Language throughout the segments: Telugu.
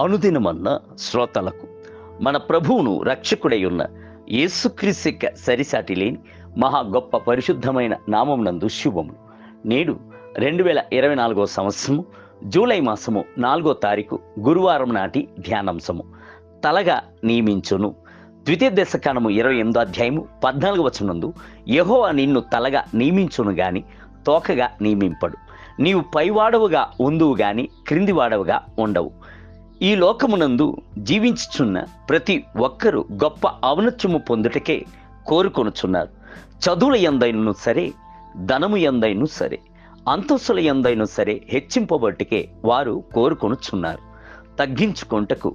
అనుదినమన్న శ్రోతలకు మన ప్రభువును రక్షకుడై ఉన్న యేసుక్రీస్తు యొక్క సరిసాటి లేని మహా గొప్ప పరిశుద్ధమైన నామమునందు శుభములు. నేడు 2024 సంవత్సరము జూలై మాసము 4వ తారీఖు గురువారం నాటి ధ్యానాంశము తలగా నియమించును. ద్వితీయ దశకాండము 28వ అధ్యాయము 14వ వచనమందు యెహోవా నిన్ను తలగా నియమించును గాని తోకగా నియమింపడు. నీవు పైవాడవుగా ఉందువు గాని క్రిందివాడవుగా ఉండవు. ఈ లోకమునందు జీవించుచున్న ప్రతి ఒక్కరూ గొప్ప ఔన్నత్యము పొందుటకే కోరుకొనుచున్నారు. చదువుల యందైనను సరే, ధనము యందైనను సరే, అంతస్తుల యందైనను సరే హెచ్చింపబట్టుకే వారు కోరుకొనుచున్నారు. తగ్గించుకొంటకు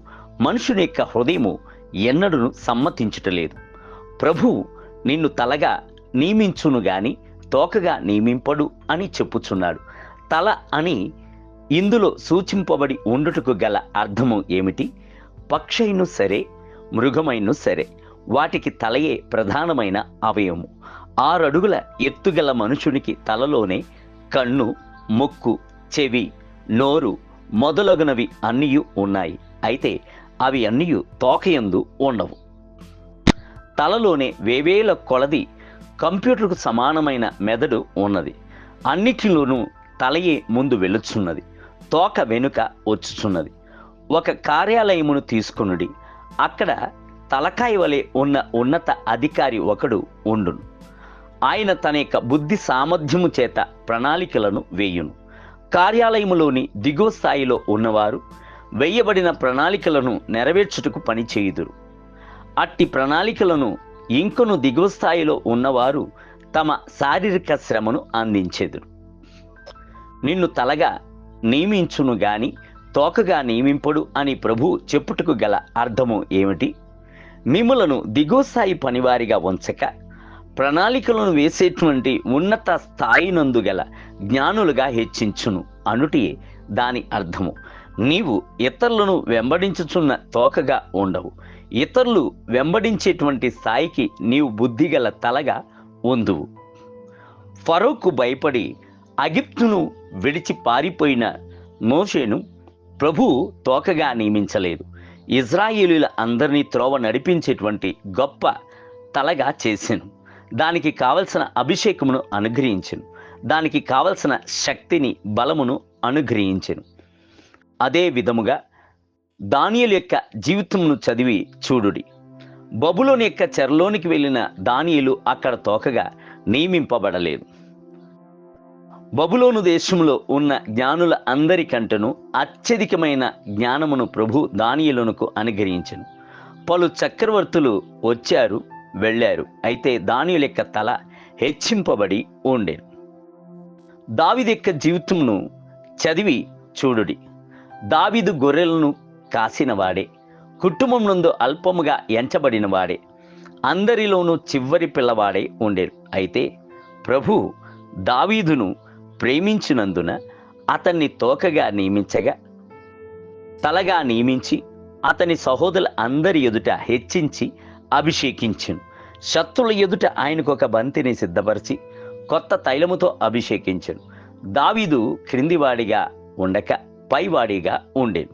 మనుషుని యొక్క హృదయము ఎన్నడూను సమ్మతించుటలేదు. ప్రభువు నిన్ను తలగా నియమించును గాని తోకగా నియమింపడు అని చెప్పుచున్నాడు. తల అని ఇందులో సూచింపబడి ఉండుటకు గల అర్థము ఏమిటి? పక్షైను సరే, మృగమైను సరే, వాటికి తలయే ప్రధానమైన అవయవము. 6 అడుగుల ఎత్తుగల మనుషునికి తలలోనే కన్ను, ముక్కు, చెవి, నోరు మొదలగునవి అన్నీ ఉన్నాయి. అయితే అవి అన్నీ తోకయందు ఉండవు. తలలోనే వేవేల కొలది కంప్యూటర్కు సమానమైన మెదడు ఉన్నది. అన్నిటిలోనూ తలయే ముందు వెలుచున్నది, తోక వెనుక వచ్చుచున్నది. ఒక కార్యాలయమును తీసుకొనుడి. అక్కడ తలకాయ వలె ఉన్న ఉన్నత అధికారి ఒకడు ఉండును. ఆయన తన యొక్క బుద్ధి సామర్థ్యము చేత ప్రణాళికలను వేయును. కార్యాలయములోని దిగువ స్థాయిలో ఉన్నవారు వేయబడిన ప్రణాళికలను నెరవేర్చుటకు పనిచేయుదురు. అట్టి ప్రణాళికలను ఇంకొను దిగువ స్థాయిలో ఉన్నవారు తమ శారీరక శ్రమను అందించెదరు. నిన్ను తలగా నియమించును గాని తోకగా నియమింపడు అని ప్రభు చెప్పుటకు గల అర్థము ఏమిటి? మిమ్ములను దిగువ స్థాయి పనివారిగా ఉంచక ప్రణాళికలను వేసేటువంటి ఉన్నత స్థాయినందు గల జ్ఞానులుగా హెచ్చించును అనుటే దాని అర్థము. నీవు ఇతరులను వెంబడించుచున్న తోకగా ఉండవు. ఇతరులు వెంబడించేటువంటి స్థాయికి నీవు బుద్ధిగల తలగా ఉందువు. ఫరోకు భయపడి ఐగుప్తును విడిచి పారిపోయిన మోషేను ప్రభు తోకగా నియమించలేదు. ఇజ్రాయేలీల అందరినీ త్రోవ నడిపించేటువంటి గొప్ప తలగా చేసెను. దానికి కావలసిన అభిషేకమును అనుగ్రహించెను. దానికి కావలసిన శక్తిని, బలమును అనుగ్రహించెను. అదే విధముగా దానియేలు యొక్క జీవితమును చదివి చూడుడి. బబులోను యొక్క చెరలోనికి వెళ్ళిన దానియేలు అక్కడ తోకగా నియమింపబడలేదు. బబులోను దేశంలో ఉన్న జ్ఞానుల అందరికంటను అత్యధికమైన జ్ఞానమును ప్రభు దానియేలునకు అనుగ్రహించెను. పలు చక్రవర్తులు వచ్చారు, వెళ్ళారు. అయితే దానియేలు యొక్క తల హెచ్చింపబడి ఉండేను. దావీదు యొక్క జీవితమును చదివి చూడుడి. దావీదు గొర్రెలను కాసినవాడే, కుటుంబం నందు అల్పముగా ఎంచబడిన వాడే, అందరిలోనూ చివరి పిల్లవాడే ఉండేరు. అయితే ప్రభు దావీదును ప్రేమించినందున అతన్ని తోకగా నియమించగా, తలగా నియమించి అతని సహోదరుల అందరి ఎదుట హెచ్చించి అభిషేకించును. శత్రుల ఎదుట ఆయనకు ఒక బంతిని సిద్ధపరిచి కొత్త తైలముతో అభిషేకించును. దావీదు క్రిందివాడిగా ఉండక పైవాడిగా ఉండేను.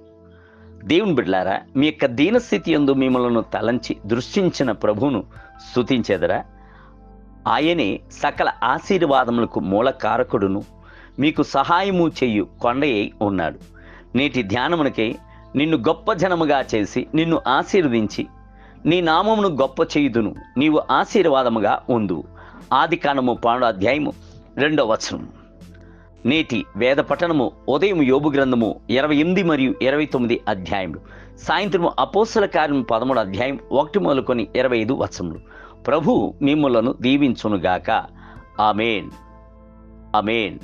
దేవుని బిడ్డలారా, మీ యొక్క దీనస్థితి యందు మిమ్మలను తలంచి దృష్టించిన ప్రభువును స్తుతించెదరా? ఆయనే సకల ఆశీర్వాదములకు మూల కారకుడును, మీకు సహాయము చేయు కొండయై ఉన్నాడు. నేటి ధ్యానమునకై నిన్ను గొప్ప జనముగా చేసి నిన్ను ఆశీర్వదించి నీ నామమును గొప్ప చేయుదును, నీవు ఆశీర్వాదముగా ఉందువు. ఆదికాండము 12వ అధ్యాయము 2వ వచనం. నేటి వేద పఠనము ఉదయం యోబు గ్రంథము 28 మరియు 29 అధ్యాయములు, సాయంత్రము అపోస్తల కార్యము 13వ అధ్యాయం 1 మొదలుకొని 25 వచనములు. ప్రభు మిమ్ములను దీవించునుగాక. ఆమేన్, ఆమేన్.